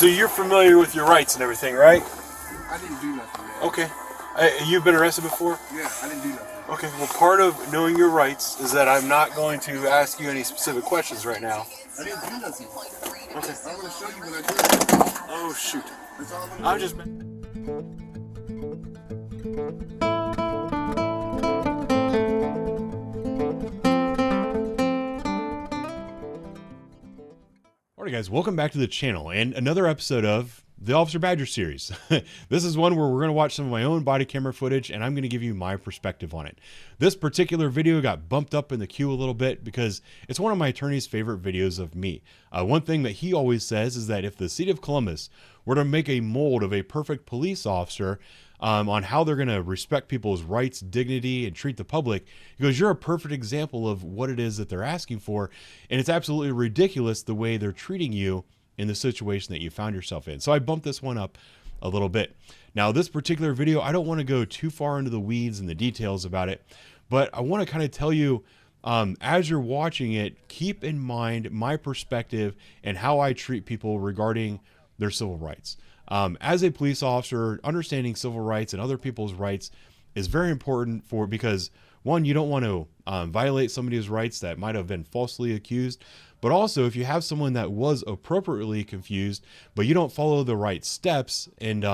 So you're familiar with your rights and everything, right? I didn't do nothing, man. Okay. You've been arrested before? Yeah, I didn't do nothing. Okay, well, part of knowing your rights is that I'm not going to ask you any specific questions right now. I didn't do nothing. Okay. I'm going to show you when I do it. Oh, shoot. That's all I'm I'm going just... Alright guys, welcome back to the channel and another episode of the Officer Badger series. This is one where we're going to watch some of my own body camera footage and I'm going to give you my perspective on it. This particular video got bumped up in the queue a little bit because it's one of my attorney's favorite videos of me. One thing that he always says is that if the city of Columbus were to make a mold of a perfect police officer on how they're going to respect people's rights, dignity, and treat the public, he goes, you're a perfect example of what it is that they're asking for, and it's absolutely ridiculous the way they're treating you in the situation that you found yourself in. So I bumped this one up a little bit. Now, this particular video, I don't want to go too far into the weeds and the details about it, but I want to kind of tell you, as you're watching it, keep in mind my perspective and how I treat people regarding their civil rights. As a police officer, understanding civil rights and other people's rights is very important because one, you don't want to violate somebody's rights that might have been falsely accused, but also if you have someone that was appropriately confused, but you don't follow the right steps and,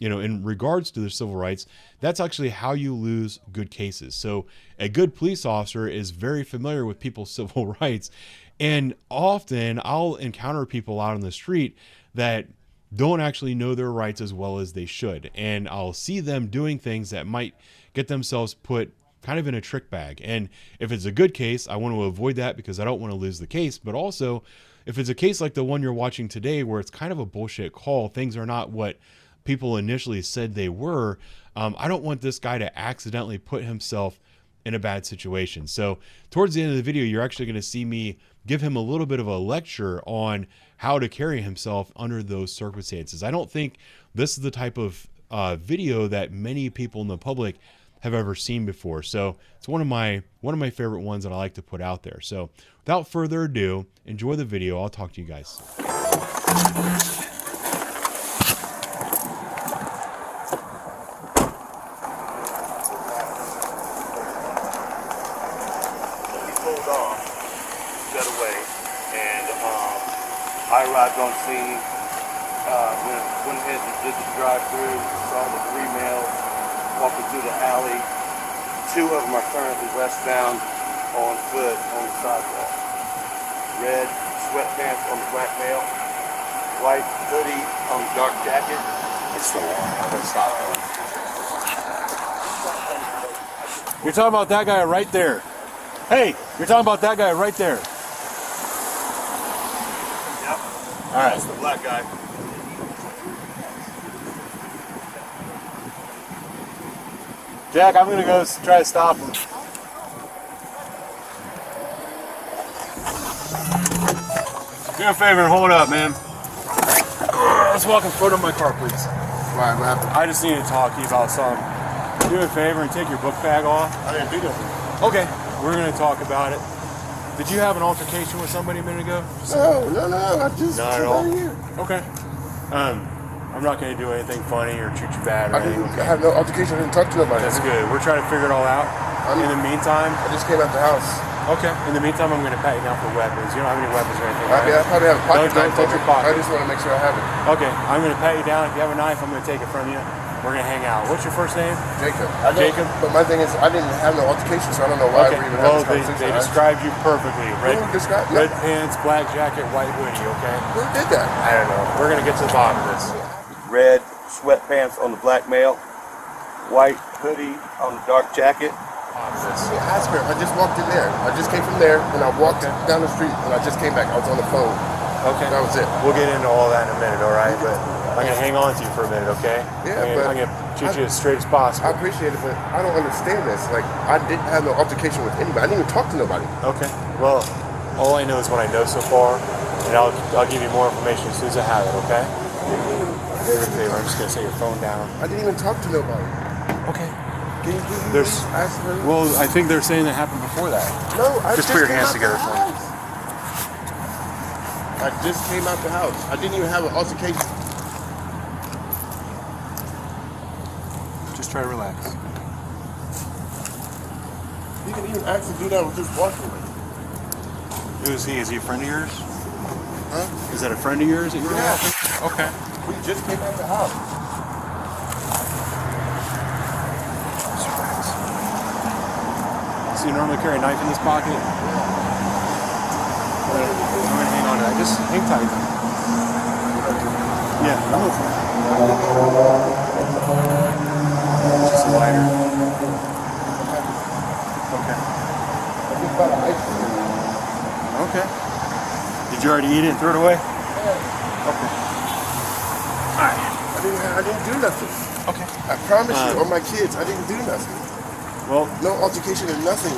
in regards to their civil rights, that's actually how you lose good cases. So a good police officer is very familiar with people's civil rights. And often I'll encounter people out on the street that don't actually know their rights as well as they should. And I'll see them doing things that might get themselves put kind of in a trick bag. And if it's a good case, I want to avoid that because I don't want to lose the case. But also, if it's a case like the one you're watching today, where it's kind of a bullshit call, things are not what people initially said they were, I don't want this guy to accidentally put himself in a bad situation. So towards the end of the video, you're actually going to see me give him a little bit of a lecture on how to carry himself under those circumstances. I don't think this is the type of video that many people in the public have ever seen before. So it's one of my favorite ones that I like to put out there. So without further ado, enjoy the video. I'll talk to you guys. I arrived on scene, went ahead and did the drive-through, saw the 3 males walking through the alley. 2 of them are currently westbound on foot on the sidewalk. Red sweatpants on the black male, white hoodie on the dark jacket. It's the one. I'm going to stop him. You're talking about that guy right there. Hey, you're talking about that guy right there. All right, it's the black guy. Jack, I'm going to go try to stop him. Do me a favor and hold up, man. Let's walk in front of my car, please. Why? What happened? I just need to talk to you about something. Do me a favor and take your book bag off. I didn't do nothing. Okay, we're going to talk about it. Did you have an altercation with somebody a minute ago? No. I just not at all. Here. Okay. I'm not going to do anything funny or treat you bad or anything. I have no altercation. I didn't talk to nobody. That's good. We're trying to figure it all out. In the meantime, I just came out the house. Okay. In the meantime, I'm going to pat you down for weapons. You don't have any weapons or anything, right? Yeah, I probably have a pocket knife. Don't touch your pocket. I just want to make sure I have it. Okay. I'm going to pat you down. If you have a knife, I'm going to take it from you. We're going to hang out. What's your first name? Jacob. Jacob? But my thing is, I didn't have no altercation, so I don't know why we're even having this conversation. They described you perfectly. Red pants, black jacket, white hoodie, okay? Who did that? I don't know. We're going to get to the bottom of this. Red sweatpants on the black male, white hoodie on the dark jacket. Yeah, ask her. I just walked in there. I just came from there, and I walked down the street, and I just came back. I was on the phone. Okay. That was it. We'll get into all that in a minute, all right? But I'm going to hang on to you for a minute, okay? Yeah, I'm going to treat you as straight as possible. I appreciate it, but I don't understand this. Like, I didn't have no altercation with anybody. I didn't even talk to nobody. Okay. Well, all I know is what I know so far, and I'll give you more information as soon as I have it, okay? I'm just going to set your phone down. I didn't even talk to nobody. Okay. Can you please ask her? Well, I think they're saying that happened before that. No, I just put your hands together for me. I just came out the house. I didn't even have an altercation. Just try to relax. You can even actually do that with just walking with him. Who is he? Is he a friend of yours? Huh? Is that a friend of yours that you were walking? Okay. We just came out the house. So you normally carry a knife in this pocket? I'm gonna hang on to that. Just hang tight. Yeah, I'm okay. Just a lighter. Okay. I just bought an ice cream. Okay. Did you already eat it and throw it away? Yeah. Okay. I didn't do nothing. Okay. I promise you, or my kids, I didn't do nothing. Well, No altercation or nothing.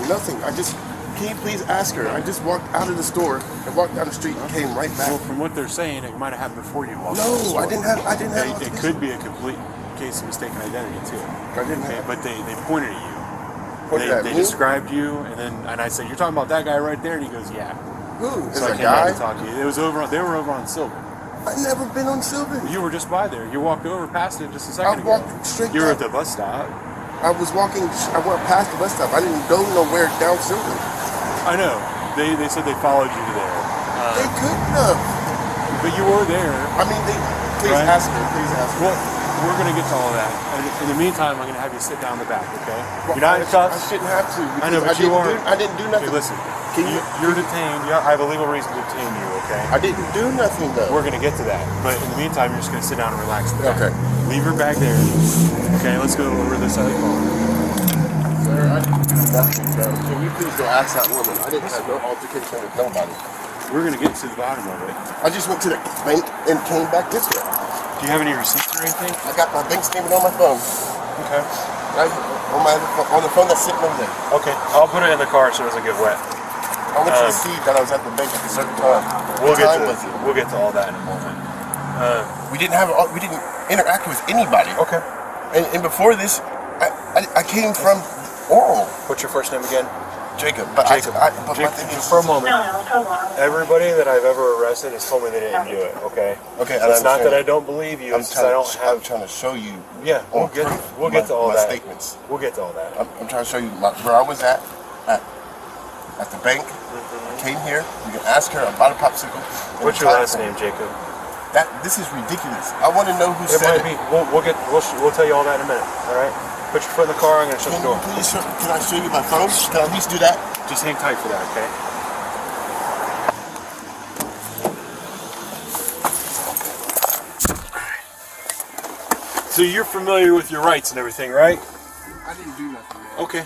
Can you please ask her? I just walked out of the store and walked down the street and came right back. well, from what they're saying, it might have happened before you walked. No, I didn't have. It could be a complete case of mistaken identity too. I didn't Okay, have. but they pointed at you. Pointed at They me? described you, and I said, "You're talking about that guy right there," and he goes, "Yeah." Who? Is So I a came back guy? to talk to you. It was over. They were over on Silver. I never been on Sylvan. You were just by there. You walked over past it just a I second ago. walked straight You were at back. the bus stop. I was walking. I went past the bus stop. I didn't go nowhere down Sylvan. I know. They said they followed you there. They couldn't have. But you were there. I mean, please Right. ask her. Please ask her. Well, we're going to get to all that. And in the meantime, I'm going to have you sit down in the back, okay? Well, You're not in I cuffs. shouldn't have to. I know, because but you didn't are. I didn't do nothing. Okay, listen. Can you? You're detained. I have a legal reason to detain you, okay? I didn't do nothing though. We're going to get to that. But in the meantime, you're just going to sit down and relax. in the back. Okay. Leave your bag there. Okay, let's go over this side of the car. Sir, I didn't do nothing though. Can you please go ask that woman? I didn't have no altercation with nobody. We're going to get to the bottom of it. I just went to the bank and came back this way. Do you have any receipts or anything? I got my bank statement on my phone. Okay. Right on the phone that's sitting over there. Okay. I'll put it in the car so it doesn't get wet. I want you to see that I was at the bank at a certain time. We'll What get time to was it? we'll get to all that in a moment. We didn't interact with anybody. Okay. And before this, I came from oral. What's your first name again? Jacob. But Jacob. but my Jacob, thing just is, for a moment. Everybody that I've ever arrested has told me they didn't do it. Okay. Okay, So it's not that I understand. don't believe you. I'm It's just I don't I'm have. trying to show you. Yeah. We'll on get proof we'll get to all my that. statements. We'll get to all that. I'm trying to show you where I was at the bank. I came here. You can ask her about a popsicle. and What's a your time last frame. name, Jacob? This is ridiculous. I want to know who It said might it. be. We'll tell you all that in a minute. All right. Put your foot in the car. I'm gonna shut Can the you door. please can I show you my phone? Can I at least do that? Just hang tight for that, okay? So you're familiar with your rights and everything, right? I didn't do nothing, man. Okay.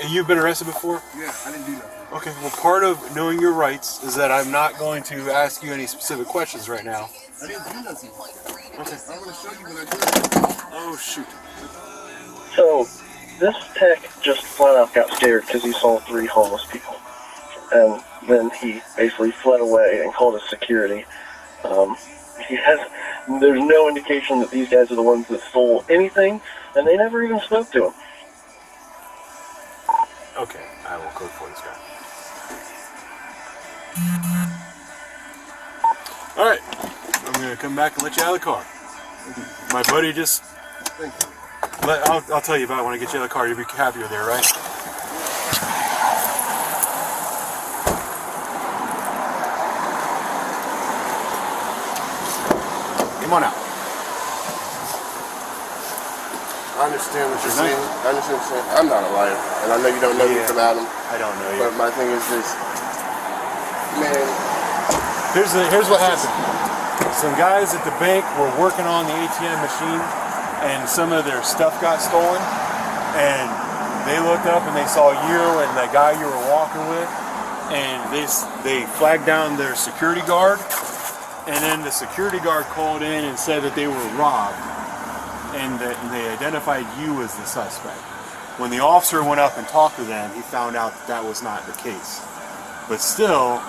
You've been arrested before? Yeah, I didn't do nothing. Okay. Well, part of knowing your rights is that I'm not going to ask you any specific questions right now. I didn't do nothing. Okay. I'm going to show you what I did. Oh, shoot. So, this tech just flat out got scared because he saw 3 homeless people. And then he basically fled away and called his security. There's no indication that these guys are the ones that stole anything, and they never even spoke to him. Okay. I will code for this guy. All right. I'm going to come back and let you out of the car. My buddy just... Thank you. I'll tell you about it when I get you out of the car. You'll be happier there, right? Come on out. I understand what you're saying. I understand what you're saying. I'm not a liar. And I know you don't know me Yeah. from Adam. I don't know But you. my thing is this. Man, Here's what happened. Some guys at the bank were working on the ATM machine, and some of their stuff got stolen. And they looked up and they saw you and the guy you were walking with, and they flagged down their security guard. And then the security guard called in and said that they were robbed, and that they identified you as the suspect. When the officer went up and talked to them, he found out that was not the case. But still,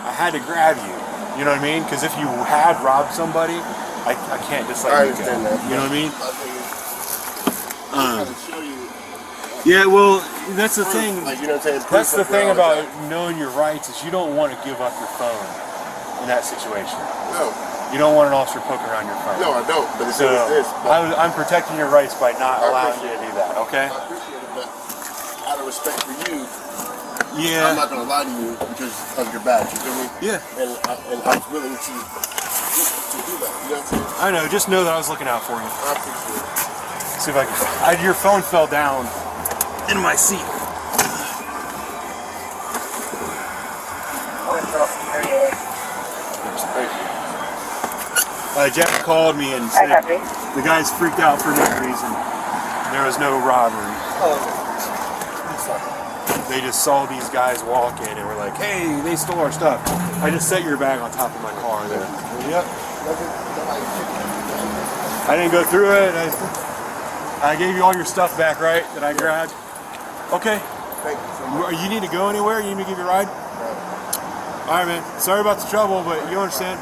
I had to grab you. You know what I mean? Because if you had robbed somebody, I can't just let I you go. understand that. You know what I mean? My thing is, I'm trying to show you. Yeah, well, that's the proof. thing. Like, you know what I'm saying? That's Proof the of where thing I was about knowing your rights is you don't want to give up your phone. in that situation? No. You don't want an officer poking around your phone. No, I don't. But it's So this. I'm protecting your rights by not allowing you to do that. Okay? I appreciate it, but out of respect for you, Yeah. I'm not going to lie to you because of your badge. You feel me? Yeah. And I was willing to do that. You know what I'm saying? I know. Just know that I was looking out for you. I appreciate it. See if I can. Your phone fell down in my seat. Jack called me and said the guy's freaked out for no reason. There was no robbery. They just saw these guys walk in and were like, hey, they stole our stuff. I just set your bag on top of my car there. Yep. I didn't go through it. I gave you all your stuff back, right, that I grabbed? Okay. Thank you so much. You need to go anywhere? You need me to give you a ride? All right, man. Sorry about the trouble, but you understand.